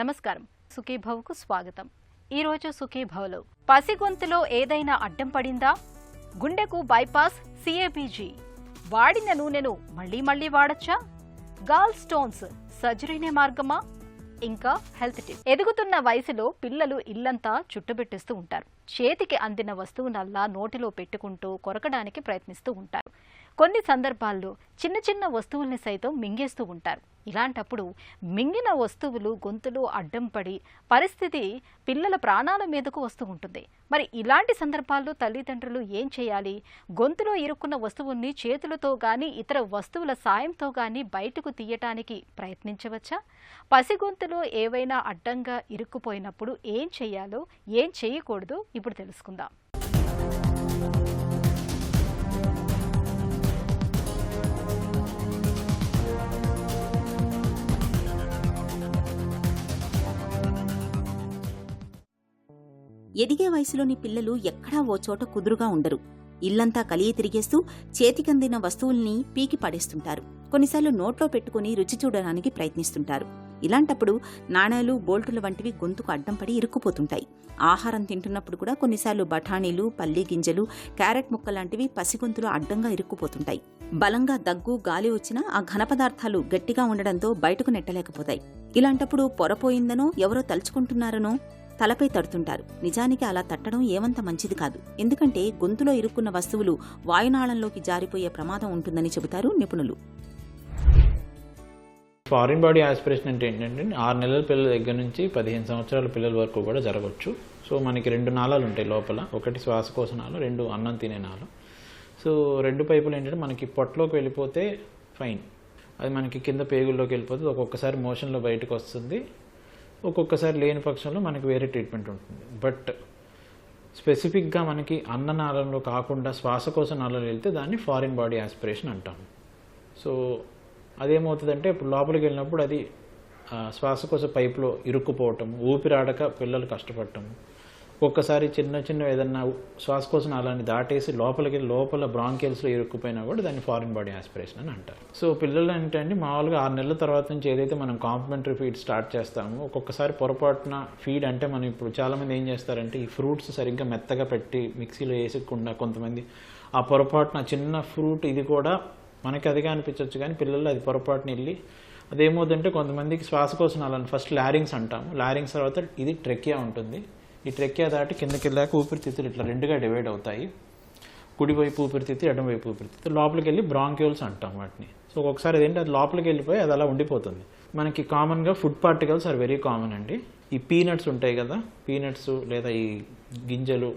నమస్కారం. సుఖీభవకు స్వాగతం. ఈరోజు సుఖీభవలో పసిగొంతులో ఏదైనా అడ్డం పడిందా, గుండెకు బైపాస్ సిఏబీజీ, వాడిన నూనెను మళ్లీ వాడచ్చా, గాల్ స్టోన్స్ సర్జరీనే మార్గమా, ఇంకా హెల్త్ టిప్. ఎదుగుతున్న వయసులో పిల్లలు ఇల్లంతా చుట్టుబెట్టేస్తూ ఉంటారు. చేతికి అందిన వస్తువునల్లా నోటిలో పెట్టుకుంటూ కొరకడానికి ప్రయత్నిస్తూ ఉంటారు. కొన్ని సందర్భాల్లో చిన్న వస్తువుల్ని సైతం మింగేస్తూ ఉంటారు. ఇలాంటప్పుడు మింగిన వస్తువులు గొంతులో అడ్డం పడి పరిస్థితి పిల్లల ప్రాణాల మీదకు వస్తూ ఉంటుంది. మరి ఇలాంటి సందర్భాల్లో తల్లిదండ్రులు ఏం చేయాలి? గొంతులో ఇరుక్కున్న వస్తువుల్ని చేతులతో గాని ఇతర వస్తువుల సాయంతో గాని బయటకు తీయటానికి ప్రయత్నించవచ్చా? పసిగొంతులో ఏవైనా అడ్డంగా ఇరుక్కుపోయినప్పుడు ఏం చేయాలో, ఏం చేయకూడదు ఇప్పుడు తెలుసుకుందాం. ఎదిగే వయసులోని పిల్లలు ఎక్కడా ఓ చోట కుదురుగా ఉండరు. ఇల్లంతా కలిగి తిరిగేస్తూ చేతికందిన వస్తువుల్ని పీకి పడేస్తుంటారు. కొన్నిసార్లు నోట్లో పెట్టుకుని రుచి చూడడానికి ప్రయత్నిస్తుంటారు. ఇలాంటప్పుడు నాణేలు, బోల్టుల వంటివి గొంతుకు అడ్డం పడి ఇరుక్కుపోతుంటాయి. ఆహారం తింటున్నప్పుడు కూడా కొన్నిసార్లు బఠానీలు, పల్లి గింజలు, క్యారెట్ ముక్క లాంటివి పసిగొంతులో అడ్డంగా ఇరుక్కుపోతుంటాయి. బలంగా దగ్గు, గాలి వచ్చినా ఆ ఘన పదార్థాలు గట్టిగా ఉండడంతో బయటకు నెట్టలేకపోతాయి. ఇలాంటప్పుడు పొరపోయిందనో ఎవరో తలుచుకుంటున్నారనో తలపై తడుతుంటారు. నిజానికి అలా తట్టడం ఏమంత మంచిది కాదు. ఎందుకంటే గొంతులో ఇరుక్కున్న వస్తువులు వాయునాళంలోకి జారిపోయే ప్రమాదం ఉంటుందని చెబుతారు నిపుణులు. ఫారిన్ బాడీ ఆస్పిరేషన్ అంటే ఏంటంటే 6 నెలల పిల్లల దగ్గర నుంచి 15 సంవత్సరాల పిల్లల వరకు కూడా జరగవచ్చు. సో మనకి 2 నాళాలు ఉంటాయి లోపల. ఒకటి శ్వాసకోశ నాళం, 2 అన్నం తినే నాళం. సో 2 పైపులు ఏంటంటే మనకి పొట్టలోకి వెళ్ళిపోతే ఫైన్, అది మనకి కింద పేగుల్లోకి వెళ్ళిపోతే ఒక్కొక్కసారి మోషన్లో బయటకు వస్తుంది, ఒక్కొక్కసారి లేని పక్షంలో మనకి వేరే ట్రీట్మెంట్ ఉంటుంది. బట్ స్పెసిఫిక్గా మనకి అన్ననాళంలో కాకుండా శ్వాసకోశ నాళంలో వెళ్తే దాన్ని ఫారిన్ బాడీ ఆస్పిరేషన్ అంటాము. సో అదేమవుతుందంటే ఇప్పుడు లోపలికి వెళ్ళినప్పుడు అది శ్వాసకోశ పైపులో ఇరుక్కుపోవటము, ఊపిరాడక పిల్లలు కష్టపడటము, ఒక్కసారి చిన్న ఏదన్నా శ్వాసకోశ నాళాన్ని దాటేసి లోపల బ్రాంకియల్స్లో ఇరుక్కుపోయినా కూడా దాన్ని ఫారిన్ బాడీ ఆస్పిరేషన్ అని అంటారు. సో పిల్లలు ఏంటంటే మామూలుగా 6 నెలల తర్వాత నుంచి ఏదైతే మనం కాంప్లిమెంటరీ ఫీడ్ స్టార్ట్ చేస్తామో ఒక్కొక్కసారి పొరపాటున ఫీడ్ అంటే మనం ఇప్పుడు చాలామంది ఏం చేస్తారంటే ఈ ఫ్రూట్స్ సరిగ్గా మెత్తగా పెట్టి మిక్సీలో వేసకుండా కొంతమంది ఆ పొరపాటున చిన్న ఫ్రూట్ ఇది కూడా మనకి అదిగా అనిపించవచ్చు, కానీ పిల్లలు అది పొరపాటున వెళ్ళి అదేమవుతుందంటే కొంతమందికి శ్వాసకోశ నాళాన్ని ఫస్ట్ లారింగ్స్ అంటాము, లారింగ్స్ తర్వాత ఇది ట్రెకియా ఉంటుంది. ఈ ట్రెకియా దాటి కిందకి వెళ్ళాక ఊపిరితిత్తులు ఇట్లా 2గా డివైడ్ అవుతాయి. కుడివైపు ఊపిరితిత్తు, ఎడమవైపు ఊపిరితిత్తు, లోపలికి వెళ్ళి బ్రాంక్యూల్స్ అంటాం వాటిని. సో ఒకసారి ఏంటి అది లోపలికి వెళ్ళిపోయి అది అలా ఉండిపోతుంది. మనకి కామన్గా food particles are very common అండి. ఈ పీనట్స్ ఉంటాయి కదా, పీనట్స్ లేదా ఈ గింజలు,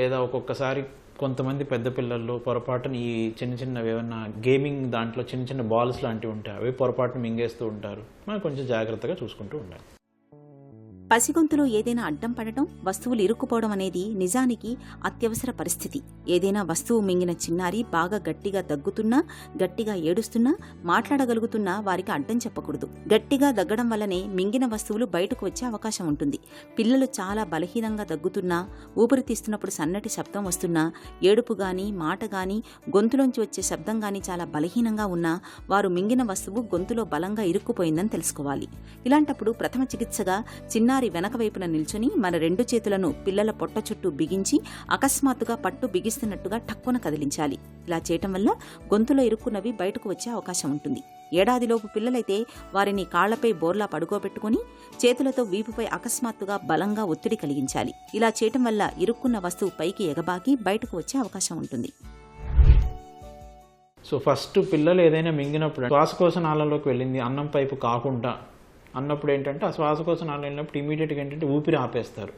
లేదా ఒక్కొక్కసారి కొంతమంది పెద్ద పిల్లల్లో పొరపాటున ఈ చిన్నవి ఏమన్నా గేమింగ్ దాంట్లో చిన్న బాల్స్ లాంటివి ఉంటాయి, అవి పొరపాటున మింగేస్తూ ఉంటారు. మనం కొంచెం జాగ్రత్తగా చూసుకుంటూ ఉండాలి. పసిగొంతులో ఏదైనా అడ్డం పడటం, వస్తువులు ఇరుక్కుపోవడం అనేది నిజానికి అత్యవసర పరిస్థితి. ఏదైనా వస్తువు మింగిన చిన్నారి బాగా గట్టిగా దగ్గుతున్నా, గట్టిగా ఏడుస్తున్నా, మాట్లాడగలుగుతున్నా వారికి అడ్డం చెప్పకూడదు. గట్టిగా దగ్గడం వల్లనే మింగిన వస్తువులు బయటకు వచ్చే అవకాశం ఉంటుంది. పిల్లలు చాలా బలహీనంగా దగ్గుతున్నా, ఊపిరి తీస్తున్నప్పుడు సన్నటి శబ్దం వస్తున్నా, ఏడుపు గాని, మాట గాని, గొంతులోంచి వచ్చే శబ్దం గాని చాలా బలహీనంగా ఉన్నా వారు మింగిన వస్తువు గొంతులో బలంగా ఇరుక్కుపోయిందని తెలుసుకోవాలి. ఇలాంటప్పుడు ప్రథమ చికిత్సగా చిన్నారి వెనక వైపున నిల్చుని మన 2 చేతులను పిల్లల పొట్ట చుట్టూ బిగించి అకస్మాత్తుగా పట్టు బిగిస్తున్నట్టుగా టక్కున కదిలించాలి. ఇలా చేయటం వల్ల గొంతులో ఇరుక్కున్నవి బయటకు వచ్చే అవకాశం ఉంటుంది. 7 ఏడాదిలోపు పిల్లలైతే వారిని కాళ్లపై బోర్లా పడుకోబెట్టుకుని చేతులతో వీపుపై అకస్మాత్తుగా బలంగా ఒత్తిడి కలిగించాలి. ఇలా చేయటం వల్ల ఇరుక్కున్న వస్తువు పైకి ఎగబాకి బయటకు వచ్చే అవకాశం ఉంటుంది. సో ఫస్ట్ పిల్లలు ఏదైనా మింగినప్పుడు శ్వాసకోశ నాళంలోకి వెళ్ళింది అన్నం పైపు కాకుండా అన్నప్పుడు ఏంటంటే ఆ శ్వాసకోశ నాళం వెళ్ళినప్పుడు ఇమీడియట్గా ఏంటంటే ఊపిరి ఆపేస్తారు.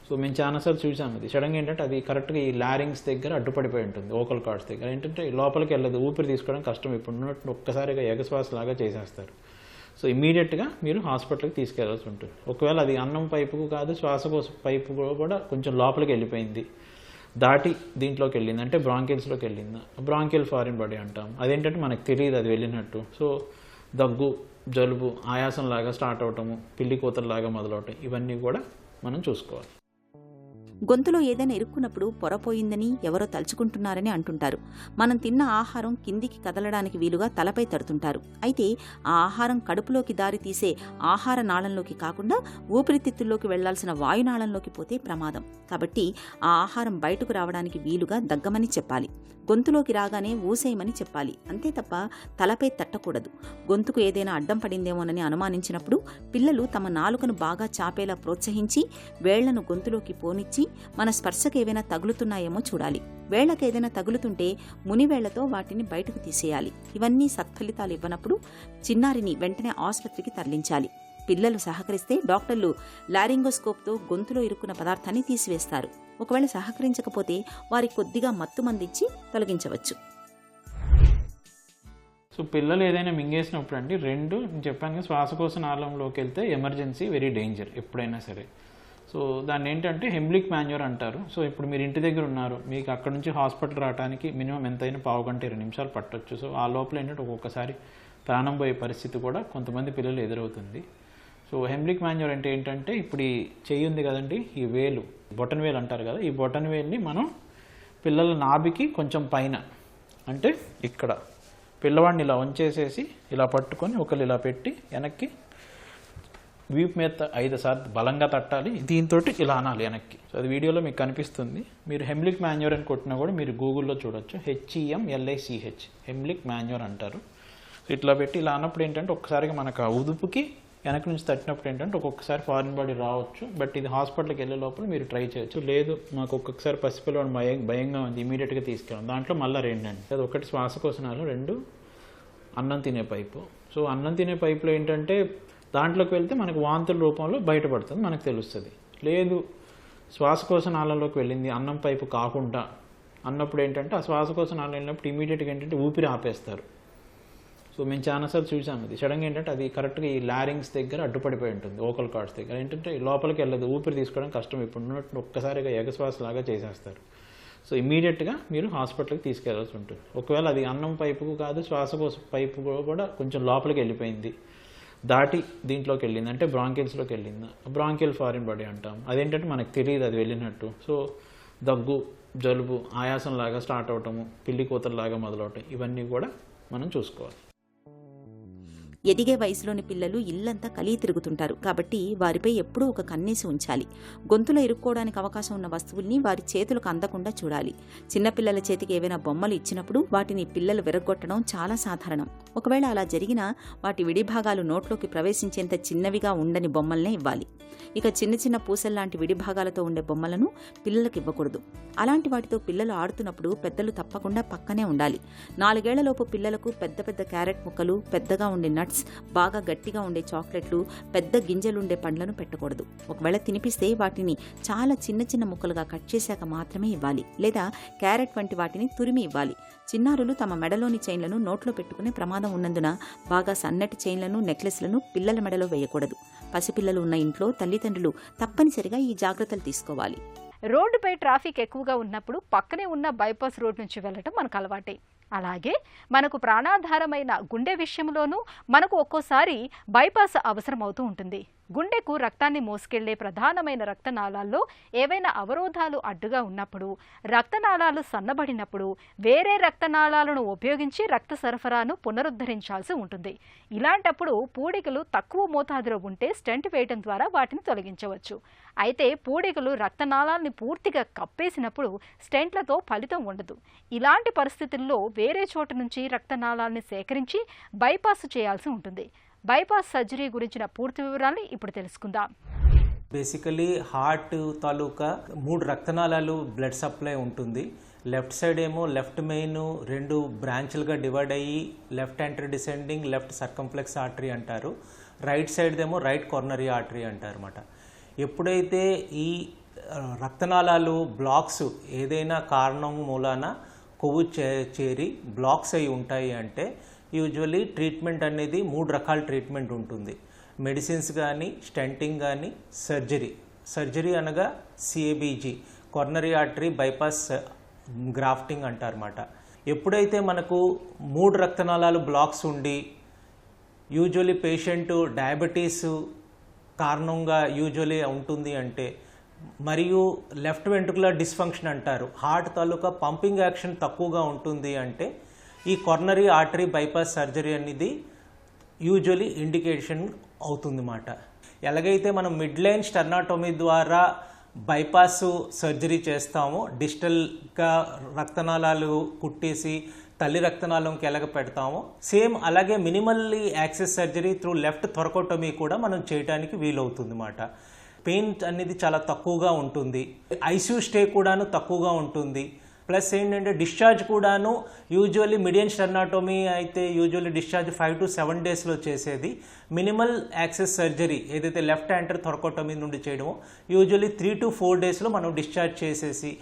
సో మేము చాలాసార్లు చూసాము అది సడన్గా ఏంటంటే అది కరెక్ట్గా ఈ లారింగ్స్ దగ్గర అడ్డుపడిపోయి ఉంటుంది, ఓకల్ కార్డ్స్ దగ్గర ఏంటంటే లోపలికి వెళ్ళదు, ఊపిరి తీసుకోవడం కష్టం. ఇప్పుడు ఉన్నట్టు ఒక్కసారిగా ఎగశ్వాస లాగా చేసేస్తారు. సో ఇమీడియట్గా మీరు హాస్పిటల్కి తీసుకెళ్లాల్సి ఉంటుంది. ఒకవేళ అది అన్నం పైపుకు కాదు, శ్వాసకోశ పైపు కూడా కొంచెం లోపలికి వెళ్ళిపోయింది, దాటి దీంట్లోకి వెళ్ళింది అంటే బ్రాంకియల్స్లోకి వెళ్ళింది, బ్రాంకియల్ ఫారిన్ బాడీ అంటాం. అదేంటంటే మనకు తెలియదు అది వెళ్ళినట్టు. సో దగ్గు, జలుబు, ఆయాసంలాగా స్టార్ట్ అవటము, పిల్లి కోతల్లాగా మొదలవటం, ఇవన్నీ కూడా మనం చూసుకోవాలి. గొంతులో ఏదైనా ఇరుక్కున్నప్పుడు పొరపోయిందని ఎవరో తలుచుకుంటున్నారని అంటుంటారు. మనం తిన్న ఆహారం కిందికి కదలడానికి వీలుగా తలపై తడుతుంటారు. అయితే ఆ ఆహారం కడుపులోకి దారి తీసే ఆహార నాళంలోకి కాకుండా ఊపిరితిత్తుల్లోకి వెళ్లాల్సిన వాయునాళంలోకి పోతే ప్రమాదం. కాబట్టి ఆ ఆహారం బయటకు రావడానికి వీలుగా దగ్గమని చెప్పాలి. గొంతులోకి రాగానే ఊసేయమని చెప్పాలి. అంతే తప్ప తలపై తట్టకూడదు. గొంతుకు ఏదైనా అడ్డం పడిందేమోనని అనుమానించినప్పుడు పిల్లలు తమ నాలుకను బాగా చాపేలా ప్రోత్సహించి వేళ్లను గొంతులోకి పోనిచ్చి మన స్పర్శకు ఏవైనా తగులుతున్నాయేమో చూడాలి. వేళ్లకేదైనా తగులుతుంటే మునివేళ్లతో వాటిని బయటకు తీసేయాలి. ఇవన్నీ సత్ఫలితాలు ఇవ్వనప్పుడు చిన్నారిని వెంటనే ఆసుపత్రికి తరలించాలి. పిల్లలు సహకరిస్తే డాక్టర్లు లారింగోస్కోప్తో గొంతులో ఇరుక్కున్న పదార్థాన్ని తీసివేస్తారు. ఒకవేళ సహకరించకపోతే వారికి కొద్దిగా మత్తు మందిచ్చి తొలగించవచ్చు. సో పిల్లలు ఏదైనా మింగేసినప్పుడు అండి నేను చెప్పాను కదా, శ్వాసకోశ నాళంలోకి వెళ్తే ఎమర్జెన్సీ, వెరీ డేంజర్ ఎప్పుడైనా సరే. సో దాన్ని ఏంటంటే హెమ్లిక్ మాన్యూర్ అంటారు. సో ఇప్పుడు మీరు ఇంటి దగ్గర ఉన్నారు, మీకు అక్కడ నుంచి హాస్పిటల్ రావడానికి మినిమం ఎంతైనా 15 గంట 20 నిమిషాలు పట్టొచ్చు. సో ఆ లోపల ఏంటంటే ఒక్కొక్కసారి ప్రాణం పోయే పరిస్థితి కూడా కొంతమంది పిల్లలు ఎదురవుతుంది. సో హెమ్లిక్ మాన్యూర్ అంటే ఏంటంటే, ఇప్పుడు ఈ చెయ్యి ఉంది కదండి, ఈ వేలు బొటన్ వేలు అంటారు కదా, ఈ బొటన్ వేలుని మనం పిల్లల నాభికి కొంచెం పైన, అంటే ఇక్కడ పిల్లవాడిని ఇలా వంచేసేసి ఇలా పట్టుకొని ఒకళ్ళు ఇలా పెట్టి వెనక్కి వీపు మీద 5 సార్లు బలంగా తట్టాలి. దీంతో ఇలా అనాలి వెనక్కి. సో అది వీడియోలో మీకు కనిపిస్తుంది. మీరు హెమ్లిక్ మాన్యూర్ అని కొట్టినా కూడా మీరు గూగుల్లో చూడొచ్చు. HEMLICH హెమ్లిక్ మాన్యూర్ అంటారు. సో ఇట్లా పెట్టి ఇలా అన్నప్పుడు ఏంటంటే ఒక్కసారిగా మనకు ఆ ఉదుపుకి వెనక నుంచి తట్టినప్పుడు ఏంటంటే ఒక్కొక్కసారి ఫారిన్ బాడీ రావచ్చు. బట్ ఇది హాస్పిటల్కి వెళ్ళే లోపల మీరు ట్రై చేయొచ్చు. లేదు మాకు ఒక్కొక్కసారి పసిపిల్లవాడు భయంగా ఉంది, ఇమీడియట్గా తీసుకెళ్ళాం. దాంట్లో మళ్ళీ 2 అండి. అది ఒకటి శ్వాసకోశ నాళం, 2 అన్నం తినే పైపు. సో అన్నం తినే పైపులో ఏంటంటే దాంట్లోకి వెళ్తే మనకు వాంతుల రూపంలో బయటపడుతుంది, మనకు తెలుస్తుంది. లేదు శ్వాసకోశ నాళంలోకి వెళ్ళింది అన్నం పైపు కాకుండా అన్నప్పుడు ఏంటంటే ఆ శ్వాసకోశ నాళం వెళ్ళినప్పుడు ఇమీడియట్గా ఏంటంటే ఊపిరి ఆపేస్తారు. సో మేము చాలాసార్లు చూసాము. అది సడన్గా ఏంటంటే అది కరెక్ట్గా ఈ లారింగ్స్ దగ్గర అడ్డుపడిపోయి ఉంటుంది, ఓకల్ కార్డ్స్ దగ్గర. ఏంటంటే లోపలికి వెళ్ళదు, ఊపిరి తీసుకోవడం కష్టం. ఇప్పుడు ఉన్నట్టు ఒక్కసారిగా ఎగశ్వాస లాగా చేసేస్తారు. సో ఇమీడియట్గా మీరు హాస్పిటల్కి తీసుకెళ్లాల్సి ఉంటుంది. ఒకవేళ అది అన్నం పైపుకు కాదు, శ్వాసకోశ పైపు కూడా కొంచెం లోపలికి వెళ్ళిపోయింది, దాటి దీంట్లోకి వెళ్ళింది అంటే బ్రాంకిల్స్లోకి వెళ్ళింది, బ్రాంకియల్ ఫారిన్ బాడీ అంటాం. అదేంటంటే మనకు తెలియదు అది వెళ్ళినట్టు. సో దగ్గు, జలుబు, ఆయాసం లాగా స్టార్ట్ అవటము, పిల్లి కూతల్లాగా మొదలవటం, ఇవన్నీ కూడా మనం చూసుకోవాలి. ఎదిగే వయసులోని పిల్లలు ఇల్లంతా కలిగి తిరుగుతుంటారు. కాబట్టి వారిపై ఎప్పుడూ ఒక కన్నేసి ఉంచాలి. గొంతులో ఇరుక్కోవడానికి అవకాశం ఉన్న వస్తువుల్ని వారి చేతులకు అందకుండా చూడాలి. చిన్నపిల్లల చేతికి ఏవైనా బొమ్మలు ఇచ్చినప్పుడు వాటిని పిల్లలు విరగొట్టడం చాలా సాధారణం. ఒకవేళ అలా జరిగినా వాటి విడిభాగాలు నోట్లోకి ప్రవేశించేంత చిన్నవిగా ఉండని బొమ్మల్నే ఇవ్వాలి. ఇక చిన్న చిన్న పూసల్లాంటి విడిభాగాలతో ఉండే బొమ్మలను పిల్లలకు ఇవ్వకూడదు. అలాంటి వాటితో పిల్లలు ఆడుతున్నప్పుడు పెద్దలు తప్పకుండా పక్కనే ఉండాలి. 4 ఏళ్లలోపు పిల్లలకు పెద్ద పెద్ద క్యారెట్ ముక్కలు, పెద్దగా ఉండే నట్స్, బాగా గట్టిగా ఉండే చాక్లెట్లు, పెద్ద గింజలుండే పండ్లను పెట్టకూడదు. ఒకవేళ తినిపిస్తే వాటిని చాలా చిన్న చిన్న ముక్కలుగా కట్ చేశాక మాత్రమే ఇవ్వాలి. లేదా క్యారెట్ వంటి వాటిని తురిమి ఇవ్వాలి. చిన్నారులు తమ మెడలోని చైన్లను నోట్లో పెట్టుకునే ప్రమాదం ఉన్నందున బాగా సన్నటి చైన్లను, నెక్లెస్లను పిల్లల మెడలో వేయకూడదు. పసిపిల్లలు ఉన్న ఇంట్లో తల్లిదండ్రులు తప్పనిసరిగా ఈ జాగ్రత్తలు తీసుకోవాలి. రోడ్డుపై ట్రాఫిక్ ఎక్కువగా ఉన్నప్పుడు పక్కనే ఉన్న బైపాస్ రోడ్ నుంచి వెళ్ళటం మనకు అలవాటే. అలాగే మనకు ప్రాణాధారమైన గుండె విషయంలోనూ మనకు ఒక్కోసారి బైపాస్ అవసరం అవుతూ ఉంటుంది. గుండెకు రక్తాన్ని మోసుకెళ్లే ప్రధానమైన రక్తనాళాల్లో ఏవైనా అవరోధాలు అడ్డుగా ఉన్నప్పుడు, రక్తనాళాలు సన్నబడినప్పుడు వేరే రక్తనాళాలను ఉపయోగించి రక్త సరఫరాను పునరుద్ధరించాల్సి ఉంటుంది. ఇలాంటప్పుడు పూడికలు తక్కువ మోతాదులో ఉంటే స్టెంట్ వేయడం ద్వారా వాటిని తొలగించవచ్చు. అయితే పూడికలు రక్తనాళాలని పూర్తిగా కప్పేసినప్పుడు స్టెంట్లతో ఫలితం ఉండదు. ఇలాంటి పరిస్థితుల్లో వేరే చోట నుంచి రక్తనాళాలని సేకరించి బైపాస్ చేయాల్సి ఉంటుంది. బైపాస్ సర్జరీ గురించిన పూర్తి వివరాన్ని ఇప్పుడు తెలుసుకుందాం. బేసికలీ హార్ట్ తాలూకా 3 రక్తనాళాలు బ్లడ్ సప్లై ఉంటుంది. లెఫ్ట్ సైడ్ ఏమో లెఫ్ట్ మెయిన్ 2 బ్రాంచ్లుగా డివైడ్ అయ్యి లెఫ్ట్ యాంటర్ డిసెండింగ్ లెఫ్ట్ సర్కంప్లెక్స్ ఆర్టరీ అంటారు. రైట్ సైడ్ ఏమో రైట్ కార్నరీ ఆర్టరీ అంటారు అన్నమాట. ఎప్పుడైతే ఈ రక్తనాళాలు బ్లాక్స్ ఏదైనా కారణం మూలాన కొవ్వు చేరి బ్లాక్స్ అయి ఉంటాయి అంటే యూజువల్లీ ట్రీట్మెంట్ అనేది 3 రకాల ట్రీట్మెంట్ ఉంటుంది. మెడిసిన్స్ కానీ, స్టెంటింగ్ కానీ, సర్జరీ అనగా CABG coronary artery bypass grafting అంటారన్నమాట. ఎప్పుడైతే మనకు 3 రక్తనాళాలు బ్లాక్స్ ఉండి యూజువల్లీ పేషెంట్ డయాబెటీస్ కారణంగా యూజువల్లీ ఉంటుంది అంటే మరియు లెఫ్ట్ వెంట్రుకులర్ డిస్ఫంక్షన్ అంటారు, హార్ట్ తాలూకా పంపింగ్ యాక్షన్ తక్కువగా ఉంటుంది అంటే ఈ కొర్నరీ ఆర్టరీ బైపాస్ సర్జరీ అనేది యూజువలీ ఇండికేషన్ అవుతుందన్నమాట. ఎలాగైతే మనం మిడ్ లైన్ స్టెర్నాటోమీ ద్వారా బైపాస్ సర్జరీ చేస్తామో, డిజిటల్గా రక్తనాళాలు కుట్టేసి తల్లి రక్తనాళంకి ఎలాగ పెడతామో, సేమ్ అలాగే minimally access surgery through left thoracotomy కూడా మనం చేయడానికి వీలవుతుంది అన్నమాట. పెయిన్ అనేది చాలా తక్కువగా ఉంటుంది, ఐసీయూ స్టే కూడాను తక్కువగా ఉంటుంది. ప్లస్ ఏంటంటే డిశ్చార్జ్ కూడాను యూజువల్లీ మిడియన్ స్టెర్నాటోమీ అయితే యూజువల్లీ డిశ్చార్జ్ 5 to 7 డేస్లో చేసేది. మినిమల్ యాక్సెస్ సర్జరీ ఏదైతే లెఫ్ట్ యాంటర్ థొరకోటమీ నుండి చేయడమో యూజువల్లీ 3 to 4 డేస్లో మనం డిశ్చార్జ్ చేసేసి,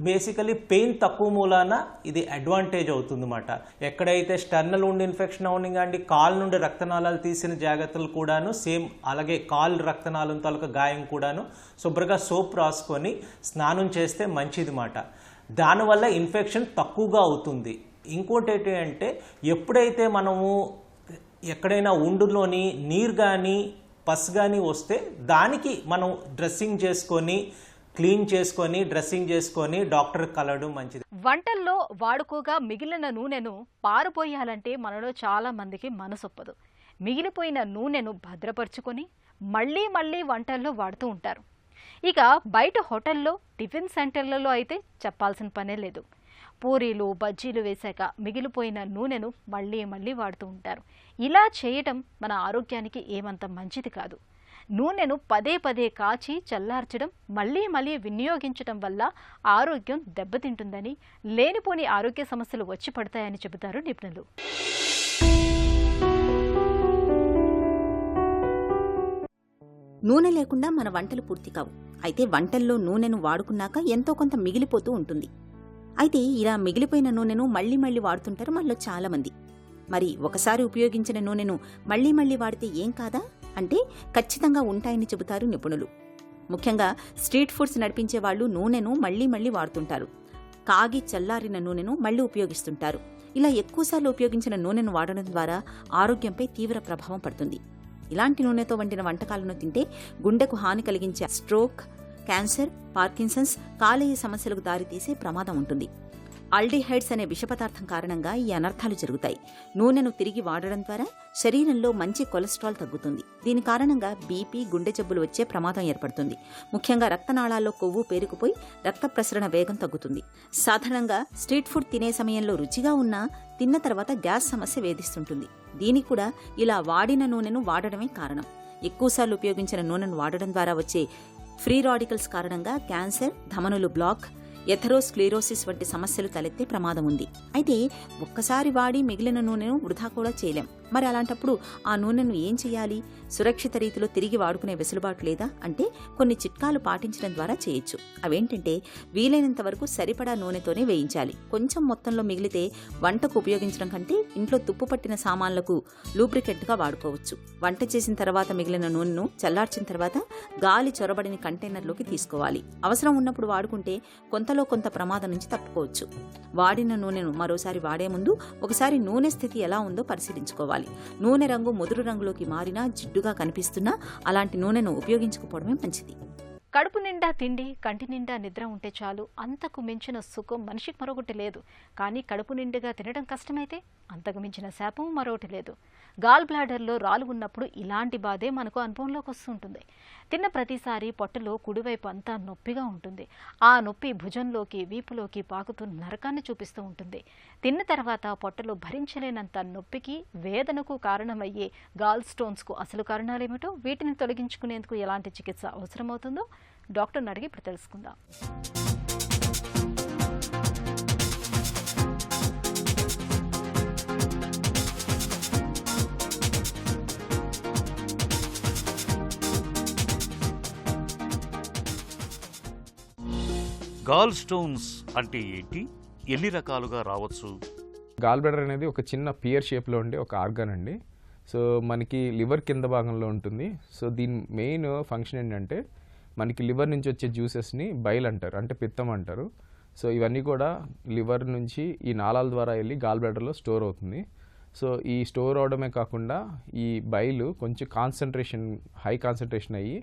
బేసికలీ పెయిన్ తక్కువ మూలాన ఇది అడ్వాంటేజ్ అవుతుందన్నమాట. ఎక్కడైతే స్టర్నల్ ఉండి ఇన్ఫెక్షన్ అవనివ్వండి, కాలు నుండి రక్తనాళాలు తీసిన జాగ్రత్తలు కూడాను సేమ్ అలాగే కాలు రక్తనాళం తాలూకా గాయం కూడాను శుభ్రంగా సోప్ రాసుకొని స్నానం చేస్తే మంచిది మాట. దానివల్ల ఇన్ఫెక్షన్ తక్కువగా అవుతుంది. ఇంకోటి ఏంటి అంటే ఎప్పుడైతే మనము ఎక్కడైనా ఉండులోని నీరు కానీ పస్ కానీ వస్తే దానికి మనం డ్రెస్సింగ్ చేసుకొని క్లీన్ చేసుకొని డ్రెస్సింగ్ చేసుకొని డాక్టర్ కలవడం మంచిది. వంటల్లో వాడుకోగా మిగిలిన నూనెను పారుపోయాలంటే మనలో చాలా మందికి మనసొప్పదు. మిగిలిపోయిన నూనెను భద్రపరుచుకొని మళ్ళీ మళ్ళీ వంటల్లో వాడుతూ ఉంటారు. ఇక బయట హోటల్లో, టిఫిన్ సెంటర్లలో అయితే చెప్పాల్సిన పనే లేదు. పూరీలు, బజ్జీలు వేశాక మిగిలిపోయిన నూనెను మళ్ళీ మళ్ళీ వాడుతూ ఉంటారు. ఇలా చేయటం మన ఆరోగ్యానికి ఏమంత మంచిది కాదు. నూనెను పదే పదే కాచి చల్లార్చడం, మళ్ళీ మళ్ళీ వినియోగించడం వల్ల ఆరోగ్యం దెబ్బతింటుందని, లేనిపోని ఆరోగ్య సమస్యలు వచ్చి పడతాయని చెబుతారు నిపుణులు. నూనె లేకుండా మన వంటలు పూర్తి కావు. అయితే వంటల్లో నూనెను వాడుకున్నాక ఎంతో కొంత మిగిలిపోతూ ఉంటుంది. అయితే ఇలా మిగిలిపోయిన నూనెను మళ్లీ మళ్లీ వాడుతుంటారు మనలో చాలా మంది. మరి ఒకసారి ఉపయోగించిన నూనెను మళ్లీ మళ్లీ వాడితే ఏం కాదా అంటే ఖచ్చితంగా ఉంటాయని చెబుతారు నిపుణులు. ముఖ్యంగా స్ట్రీట్ ఫుడ్స్ నడిపించే వాళ్ళు నూనెను మళ్లీ మళ్లీ వాడుతుంటారు. కాగి చల్లారిన నూనెను మళ్లీ ఉపయోగిస్తుంటారు. ఇలా ఎక్కువసార్లు ఉపయోగించిన నూనెను వాడడం ద్వారా ఆరోగ్యంపై తీవ్ర ప్రభావం పడుతుంది. ఇలాంటి నూనెతో వండిన వంటకాలను తింటే గుండెకు హాని కలిగించే స్ట్రోక్, క్యాన్సర్, పార్కిన్సన్స్, కాలేయ సమస్యలకు దారితీసే ప్రమాదం ఉంటుంది. ఆల్డిహైడ్స్ అనే విషపదార్థం కారణంగా ఈ అనర్థాలు జరుగుతాయి. నూనెను తిరిగి వాడడం ద్వారా శరీరంలో మంచి కొలెస్ట్రాల్ తగ్గుతుంది. దీని కారణంగా బీపీ, గుండె జబ్బులు వచ్చే ప్రమాదం ఏర్పడుతుంది. ముఖ్యంగా రక్తనాళాల్లో కొవ్వు పేరుకుపోయి రక్త ప్రసరణ వేగం తగ్గుతుంది. సాధారణంగా స్ట్రీట్ ఫుడ్ తినే సమయంలో రుచిగా ఉన్నా తిన్న తర్వాత గ్యాస్ సమస్య వేధిస్తుంటుంది. దీనికి కూడా ఇలా వాడిన నూనెను వాడడమే కారణం. ఎక్కువసార్లు ఉపయోగించిన నూనెను వాడడం ద్వారా వచ్చే ఫ్రీ రాడికల్స్ కారణంగా క్యాన్సర్, ధమనులు బ్లాక్, ఎథెరోస్క్లెరోసిస్ వంటి సమస్యలు తలెత్తే ప్రమాదం ఉంది. అయితే ఒక్కసారి వాడి మిగిలిన నూనెను వృధా కూడా చేయలేం. మరి అలాంటప్పుడు ఆ నూనెను ఏం చేయాలి? సురక్షిత రీతిలో తిరిగి వాడుకునే వెసులుబాటు లేదా అంటే కొన్ని చిట్కాలు పాటించడం ద్వారా చేయొచ్చు. అవేంటంటే వీలైనంత వరకు సరిపడా నూనెతోనే వేయించాలి. కొంచెం మొత్తంలో మిగిలితే వంటకు ఉపయోగించడం కంటే ఇంట్లో తుప్పు పట్టిన సామాన్లకు లూబ్రికెంట్గా వాడుకోవచ్చు. వంట చేసిన తర్వాత మిగిలిన నూనెను చల్లార్చిన తర్వాత గాలి చొరబడిన కంటైనర్లోకి తీసుకోవాలి. అవసరం ఉన్నప్పుడు వాడుకుంటే కొంతలో కొంత ప్రమాదం నుంచి తప్పుకోవచ్చు. వాడిన నూనెను మరోసారి వాడే ముందు ఒకసారి నూనె స్థితి ఎలా ఉందో పరిశీలించుకోవాలి. నూనె రంగు ముదురు రంగులోకి మారినా, జిడ్డుగా కనిపిస్తున్నా అలాంటి నూనెను ఉపయోగించకపోవడమే మంచిది. కడుపు నిండా తిండి, కంటి నిండా నిద్ర ఉంటే చాలు. అంతకు మించిన సుఖం మనిషికి మరొకటి లేదు. కానీ కడుపు నిండుగా తినడం కష్టమైతే అంతకు మించిన శాపం మరొకటి లేదు. గాల్ బ్లాడర్లో రాళ్ళు ఉన్నప్పుడు ఇలాంటి బాధే మనకు అనుభవంలోకి వస్తుంటుంది. తిన్న ప్రతిసారి పొట్టలో కుడివైపు అంతా నొప్పిగా ఉంటుంది. ఆ నొప్పి భుజంలోకి, వీపులోకి పాకుతూ నరకాన్ని చూపిస్తూ ఉంటుంది. తిన్న తర్వాత పొట్టలో భరించలేనంత నొప్పికి, వేదనకు కారణమయ్యే గాల్ స్టోన్స్కు అసలు కారణాలేమిటో, వీటిని తొలగించుకునేందుకు ఎలాంటి చికిత్స అవసరమవుతుందో డాక్టర్ని అడిగి ఇప్పుడు తెలుసుకుందాం. గాల్ స్టోన్స్ అంటే ఏంటి? ఎన్ని రకాలుగా రావచ్చు? గాల్ బ్లాడర్ అనేది ఒక చిన్న పియర్ షేప్లో ఉండే ఒక ఆర్గాన్ అండి. సో మనకి లివర్ కింద భాగంలో ఉంటుంది. సో దీని మెయిన్ ఫంక్షన్ ఏంటంటే మనకి లివర్ నుంచి వచ్చే జ్యూసెస్ని బైల్ అంటారు, అంటే పిత్తం అంటారు. సో ఇవన్నీ కూడా లివర్ నుంచి ఈ నాళాల ద్వారా వెళ్ళి గాల్ బ్లాడర్లో స్టోర్ అవుతుంది. సో ఈ స్టోర్ అవడమే కాకుండా ఈ బైలు కొంచెం హై కాన్సన్ట్రేషన్ అయ్యి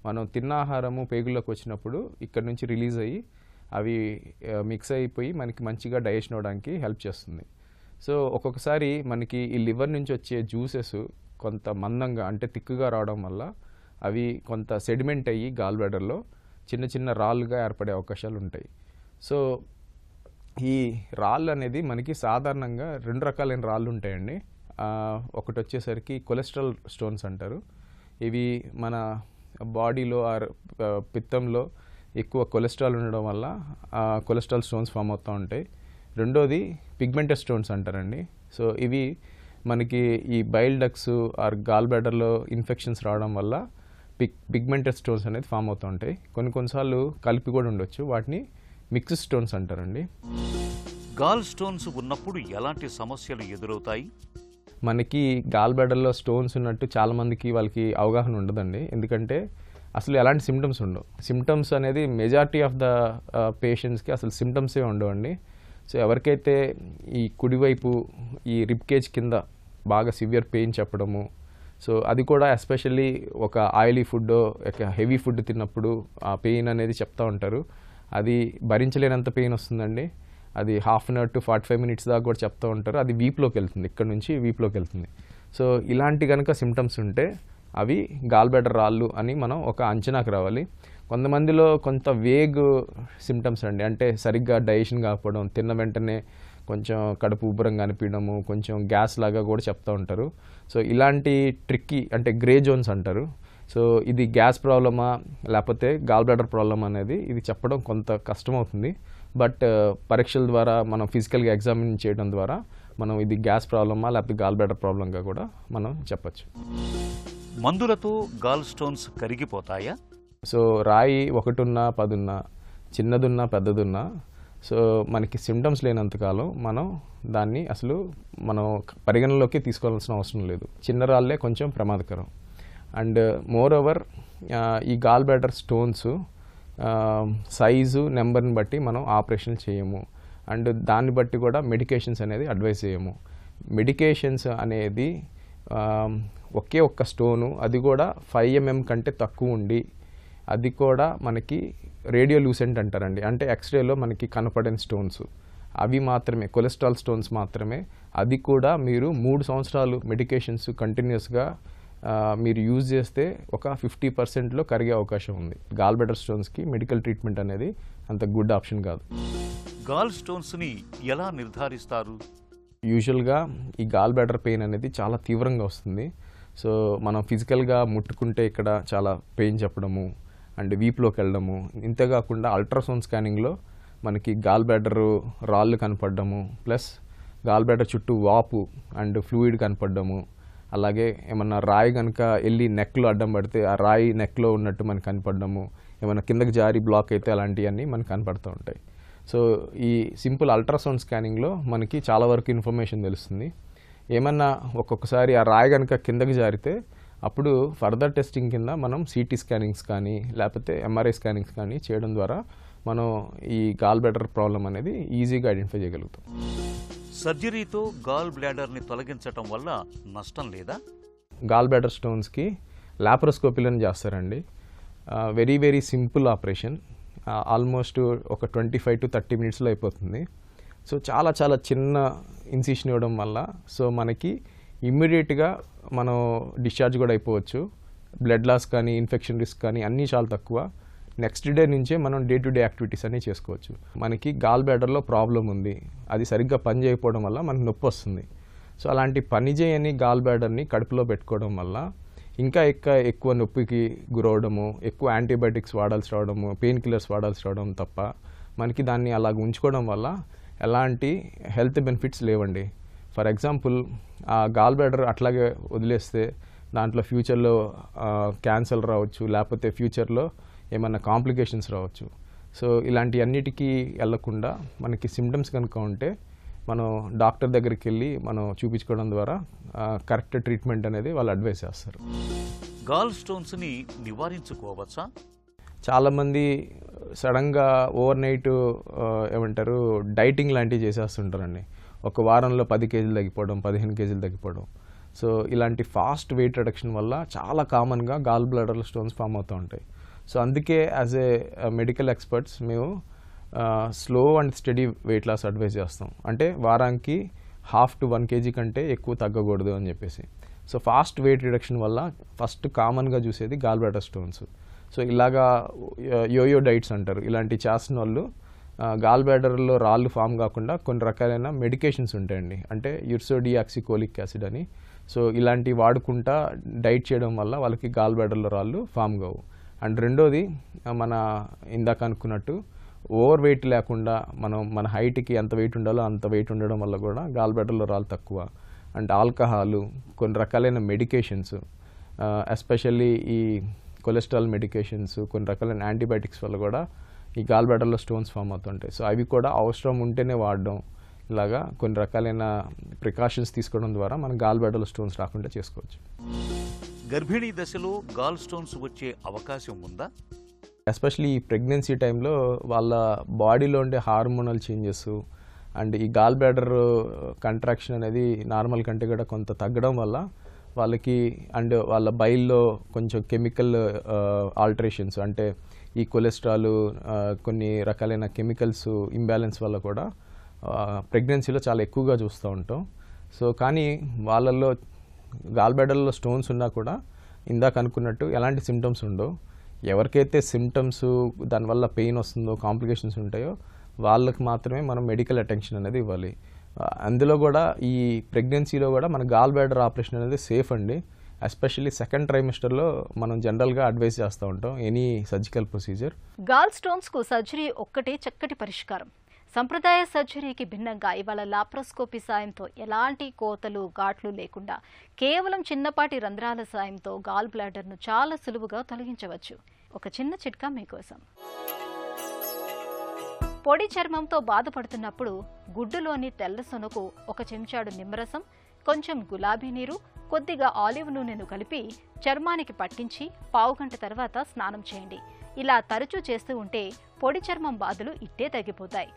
మనం తిన్న ఆహారము పేగుల్లోకి వచ్చినప్పుడు ఇక్కడ నుంచి రిలీజ్ అయ్యి అవి మిక్స్ అయిపోయి మనకి మంచిగా డైజెషన్ అవ్వడానికి హెల్ప్ చేస్తుంది. సో ఒక్కొక్కసారి మనకి ఈ లివర్ నుంచి వచ్చే జ్యూసెస్ కొంత మందంగా అంటే థిక్గా రావడం వల్ల అవి కొంత సెడిమెంట్ అయ్యి గాల్ బ్లాడర్లో చిన్న చిన్న రాళ్ళుగా ఏర్పడే అవకాశాలు ఉంటాయి. సో ఈ రాళ్ళు అనేది మనకి సాధారణంగా 2 రకాలైన రాళ్ళు ఉంటాయండి. ఒకటి వచ్చేసరికి కొలెస్ట్రాల్ స్టోన్స్ అంటారు. ఇవి మన బాడీలో పిత్తంలో ఎక్కువ కొలెస్ట్రాల్ ఉండడం వల్ల కొలెస్ట్రాల్ స్టోన్స్ ఫామ్ అవుతూ ఉంటాయి. రెండోది పిగ్మెంటెడ్ స్టోన్స్ అంటారండి. సో ఇవి మనకి ఈ బైల్ డక్స్ ఆర్ గాల్ బ్లాడర్లో ఇన్ఫెక్షన్స్ రావడం వల్ల పిగ్మెంటెడ్ స్టోన్స్ అనేది ఫామ్ అవుతూ ఉంటాయి. కొన్నిసార్లు కలిపి కూడా ఉండొచ్చు. వాటిని మిక్స్డ్ స్టోన్స్ అంటారండి. గాల్ స్టోన్స్ ఉన్నప్పుడు ఎలాంటి సమస్యలు ఎదురవుతాయి? మనకి గాల్ బ్లాడర్లో స్టోన్స్ ఉన్నట్టు చాలామందికి వాళ్ళకి అవగాహన ఉండదండి. ఎందుకంటే అసలు ఎలాంటి సిమ్టమ్స్ ఉండవు. సిమ్టమ్స్ అనేది మెజారిటీ ఆఫ్ ద పేషెంట్స్కి అసలు సిమ్టమ్సే ఉండవండి. సో ఎవరికైతే ఈ కుడివైపు ఈ రిబ్ కేజ్ కింద బాగా సివియర్ పెయిన్ చెప్పడము, సో అది కూడా ఎస్పెషల్లీ ఒక ఆయిలీ ఫుడ్ హెవీ ఫుడ్ తిన్నప్పుడు ఆ పెయిన్ అనేది చెప్తూ ఉంటారు. అది భరించలేనంత పెయిన్ వస్తుందండి. అది half an hour to 45 minutes దాకా కూడా చెప్తూ ఉంటారు. అది వీప్లోకి వెళ్తుంది, ఇక్కడ నుంచి వీప్లోకి వెళ్తుంది. సో ఇలాంటి కనుక సిమ్టమ్స్ ఉంటే అవి గాల్ బ్లాడర్ రాళ్ళు అని మనం ఒక అంచనాకు రావాలి. కొంతమందిలో కొంత వేగ్ సిమ్టమ్స్ అండి, అంటే సరిగ్గా డైజెషన్ కాకపోవడం, తిన్న వెంటనే కొంచెం కడుపు ఉబ్బరంగా అనిపించడము, కొంచెం గ్యాస్ లాగా కూడా చెప్తూ ఉంటారు. సో ఇలాంటి ట్రిక్కీ అంటే గ్రే జోన్స్ అంటారు. సో ఇది గ్యాస్ ప్రాబ్లమా లేకపోతే గాల్ బ్లాడర్ ప్రాబ్లమ్ అనేది ఇది చెప్పడం కొంత కష్టమవుతుంది. బట్ పరీక్షల ద్వారా మనం ఫిజికల్గా ఎగ్జామిన్ చేయడం ద్వారా మనం ఇది గ్యాస్ ప్రాబ్లమా లేకపోతే గాల్ బ్లాడర్ ప్రాబ్లంగా కూడా మనం చెప్పచ్చు. మందులతో గాల్ స్టోన్స్ కరిగిపోతాయా? సో రాయి 1 ఉన్నా 10 ఉన్నా, చిన్నదున్నా పెద్దదున్నా, సో మనకి సిమ్టమ్స్ లేనంతకాలం మనం దాన్ని అసలు మనం పరిగణలోకి తీసుకోవాల్సిన అవసరం లేదు. చిన్న రాళ్ళే కొంచెం ప్రమాదకరం. అండ్ మోర్ ఓవర్ ఈ గాల్ బ్లాడర్ స్టోన్స్ సైజు నెంబర్ని బట్టి మనం ఆపరేషన్ చేయము. అండ్ దాన్ని బట్టి కూడా మెడికేషన్స్ అనేది అడ్వైస్ చేయము. మెడికేషన్స్ అనేది ఒకే ఒక్క స్టోను, అది కూడా 5 mm కంటే తక్కువ ఉండి, అది కూడా మనకి రేడియోలూసెంట్ అంటారండి, అంటే ఎక్స్రేలో మనకి కనపడని స్టోన్స్, అవి మాత్రమే కొలెస్ట్రాల్ స్టోన్స్ మాత్రమే. అది కూడా మీరు 3 సంవత్సరాలు మెడికేషన్స్ కంటిన్యూస్గా మీరు యూజ్ చేస్తే ఒక 50%లో కరిగే అవకాశం ఉంది. గాల్ బ్లాడర్ స్టోన్స్కి మెడికల్ ట్రీట్మెంట్ అనేది అంత గుడ్ ఆప్షన్ కాదు. గాల్ స్టోన్స్ని ఎలా నిర్ధారిస్తారు? యూజువల్గా ఈ గాల్ బ్లాడర్ పెయిన్ అనేది చాలా తీవ్రంగా వస్తుంది. సో మనం ఫిజికల్గా ముట్టుకుంటే ఇక్కడ చాలా పెయిన్ చెప్పడము అండ్ వీప్లోకి వెళ్ళడము, ఇంతేకాకుండా అల్ట్రాసౌండ్ స్కానింగ్లో మనకి గాల్ బ్లాడర్ రాళ్ళు కనపడము, ప్లస్ గాల్ బ్లాడర్ చుట్టూ వాపు అండ్ ఫ్లూయిడ్ కనపడము, అలాగే ఏమన్నా రాయి కనుక వెళ్ళి నెక్లో అడ్డం పడితే ఆ రాయి నెక్లో ఉన్నట్టు మనకు కనపడము, ఏమైనా కిందకి జారి బ్లాక్ అయితే అలాంటివన్నీ మనకు కనపడుతూ ఉంటాయి. సో ఈ సింపుల్ అల్ట్రాసౌండ్ స్కానింగ్లో మనకి చాలా వరకు ఇన్ఫర్మేషన్ తెలుస్తుంది. ఏమన్నా ఒక్కొక్కసారి ఆ రాయి కనుక కిందకి జారితే అప్పుడు ఫర్దర్ టెస్టింగ్ కింద మనం సిటీ స్కానింగ్స్ కానీ లేకపోతే ఎంఆర్ఐ స్కానింగ్స్ కానీ చేయడం ద్వారా మనం ఈ గాల్ బ్లాడర్ ప్రాబ్లం అనేది ఈజీగా ఐడెంటిఫై చేయగలుగుతాం. సర్జరీతో గాల్ బ్లాడర్ని తొలగించటం వల్ల నష్టం లేదా? గాల్ బ్లాడర్ స్టోన్స్కి లాప్రోస్కోపీలను చేస్తారండి. Very very simple operation, almost ఒక 25 to 30 minutesలో అయిపోతుంది. సో చాలా చాలా చిన్న ఇన్సిషన్ ఇవ్వడం వల్ల సో మనకి ఇమ్మీడియట్గా మనం డిశ్చార్జ్ కూడా అయిపోవచ్చు. బ్లడ్ లాస్ కానీ ఇన్ఫెక్షన్ రిస్క్ కానీ అన్నీ చాలా తక్కువ. నెక్స్ట్ డే నుంచే మనం డే టు డే యాక్టివిటీస్ అన్నీ చేసుకోవచ్చు. మనకి గాల్ బ్లాడర్లో ప్రాబ్లం ఉంది, అది సరిగ్గా పని చేయకపోవడం వల్ల మనకు నొప్పి వస్తుంది. సో అలాంటి పని చేయని గాల్ బ్లాడర్ని కడుపులో పెట్టుకోవడం వల్ల ఇంకా ఎక్కువ నొప్పికి గురవడము, ఎక్కువ యాంటీబయాటిక్స్ వాడాల్సి రావడము, పెయిన్ కిల్లర్స్ వాడాల్సి రావడం తప్ప మనకి దాన్ని అలాగ ఉంచుకోవడం వల్ల ఎలాంటి హెల్త్ బెనిఫిట్స్ లేవండి. ఫర్ ఎగ్జాంపుల్ ఆ గాల్ బ్లాడర్ అట్లాగే వదిలేస్తే దాంట్లో ఫ్యూచర్లో క్యాన్సర్ రావచ్చు, లేకపోతే ఫ్యూచర్లో ఏమన్నా కాంప్లికేషన్స్ రావచ్చు. సో ఇలాంటి అన్నిటికీ వెళ్లకుండా మనకి సిమ్టమ్స్ కనుక ఉంటే మనం డాక్టర్ దగ్గరికి వెళ్ళి మనం చూపించుకోవడం ద్వారా కరెక్ట్ ట్రీట్మెంట్ అనేది వాళ్ళు అడ్వైస్ చేస్తారు. గాల్ స్టోన్స్ని నివారించుకోవచ్చా? చాలామంది సడన్గా ఓవర్ నైట్ ఏమంటారు డైటింగ్ లాంటివి చేసేస్తుంటారండి. ఒక వారంలో 10 kgs తగ్గిపోవడం, 15 kgs తగ్గిపోవడం. సో ఇలాంటి ఫాస్ట్ వెయిట్ రిడక్షన్ వల్ల చాలా కామన్గా గాల్ బ్లాడర్ స్టోన్స్ ఫామ్ అవుతూ ఉంటాయి. సో అందుకే యాజ్ ఏ మెడికల్ ఎక్స్పర్ట్స్ మేము slow and steady weight loss advise చేస్తాం. అంటే వారానికి 1/2 to 1 kg కంటే ఎక్కువ తగ్గకూడదు అని చెప్పేసి. సో ఫాస్ట్ వెయిట్ రిడక్షన్ వల్ల ఫస్ట్ కామన్గా చూసేది గాల్ బ్లాడర్ స్టోన్స్. సో ఇలాగా యోయో డైట్స్ అంటారు. ఇలాంటి చేసిన వాళ్ళు గాల్ బ్లాడర్లో రాళ్ళు ఫామ్ కాకుండా కొన్ని రకాలైన మెడికేషన్స్ ఉంటాయండి. అంటే యుర్సోడియాక్సికోలిక్ యాసిడ్ అని. సో ఇలాంటివి వాడుకుంటా డైట్ చేయడం వల్ల వాళ్ళకి గాల్ బ్లాడర్లో రాళ్ళు ఫామ్ కావు. అండ్ రెండోది మన ఇందాక అనుకున్నట్టు ఓవర్ వెయిట్ లేకుండా మన హైట్కి ఎంత వెయిట్ ఉండాలో అంత వెయిట్ ఉండడం వల్ల కూడా గాల్ బ్లాడర్లో రాళ్ళు తక్కువ. అండ్ ఆల్కహాలు, కొన్ని రకాలైన మెడికేషన్స్, ఎస్పెషల్లీ ఈ కొలెస్ట్రాల్ మెడికేషన్స్, కొన్ని రకాలైన యాంటీబయాటిక్స్ వల్ల కూడా ఈ గాల్ బ్లాడర్లో స్టోన్స్ ఫామ్ అవుతుంటాయి. సో అవి కూడా అవసరం ఉంటేనే వాడడం, ఇలాగా కొన్ని రకాలైన ప్రికాషన్స్ తీసుకోవడం ద్వారా మనం గాల్ బ్లాడర్లో స్టోన్స్ రాకుండా చేసుకోవచ్చు. గర్భిణీ దశలో గాల్ స్టోన్స్ వచ్చే అవకాశం ఉందా? ఎస్పెషలీ ఈ ప్రెగ్నెన్సీ టైంలో వాళ్ళ బాడీలో ఉండే హార్మోనల్ చేంజెస్ అండ్ ఈ గాల్ బ్లాడర్ కంట్రాక్షన్ అనేది నార్మల్ కంటే కూడా కొంత తగ్గడం వల్ల వాళ్ళకి అండ్ వాళ్ళ బైల్లో కొంచెం కెమికల్ ఆల్టరేషన్స్, అంటే ఈ కొలెస్ట్రాల్, కొన్ని రకాలైన కెమికల్స్ ఇంబ్యాలెన్స్ వల్ల కూడా ప్రెగ్నెన్సీలో చాలా ఎక్కువగా చూస్తూ ఉంటాం. సో కానీ వాళ్ళల్లో గాల్ బ్లాడర్లో స్టోన్స్ ఉన్నా కూడా ఇందాక అనుకున్నట్టు ఎలాంటి సిమ్టమ్స్ ఉండవు. ఎవరికైతే సిమ్టమ్స్, దానివల్ల పెయిన్ వస్తుందో, కాంప్లికేషన్స్ ఉంటాయో వాళ్ళకి మాత్రమే మనం మెడికల్ అటెన్షన్ అనేది ఇవ్వాలి. అందులో కూడా ఈ ప్రెగ్నెన్సీలో కూడా మన గాల్ బ్లాడర్ ఆపరేషన్ అనేది సేఫ్ అండి. ఎస్పెషల్లీ సెకండ్ ట్రైమిస్టర్లో మనం జనరల్గా అడ్వైస్ చేస్తూ ఉంటాం ఎనీ సర్జికల్ ప్రొసీజర్. గాల్ స్టోన్స్కు సర్జరీ ఒక్కటే చక్కటి పరిష్కారం. సంప్రదాయ సర్జరీకి భిన్నంగా ఇవాళ లాప్రోస్కోపీ సాయంతో ఎలాంటి కోతలు, ఘాట్లు లేకుండా కేవలం చిన్నపాటి రంధ్రాల సాయంతో గాల్ బ్లాడర్ను చాలా సులువుగా తొలగించవచ్చు. ఒక చిన్న చిట్కా మీకోసం. పొడి చర్మంతో బాధపడుతున్నప్పుడు గుడ్డులోని తెల్ల సొనకు 1 చెంచాడు నిమ్మరసం, కొంచెం గులాబీ నీరు, కొద్దిగా ఆలివ్ నూనెను కలిపి చర్మానికి పట్టించి 1/2 గంట తర్వాత స్నానం చేయండి. ఇలా తరచూ చేస్తూ ఉంటే పొడి చర్మం బాధలు ఇట్టే తగ్గిపోతాయి.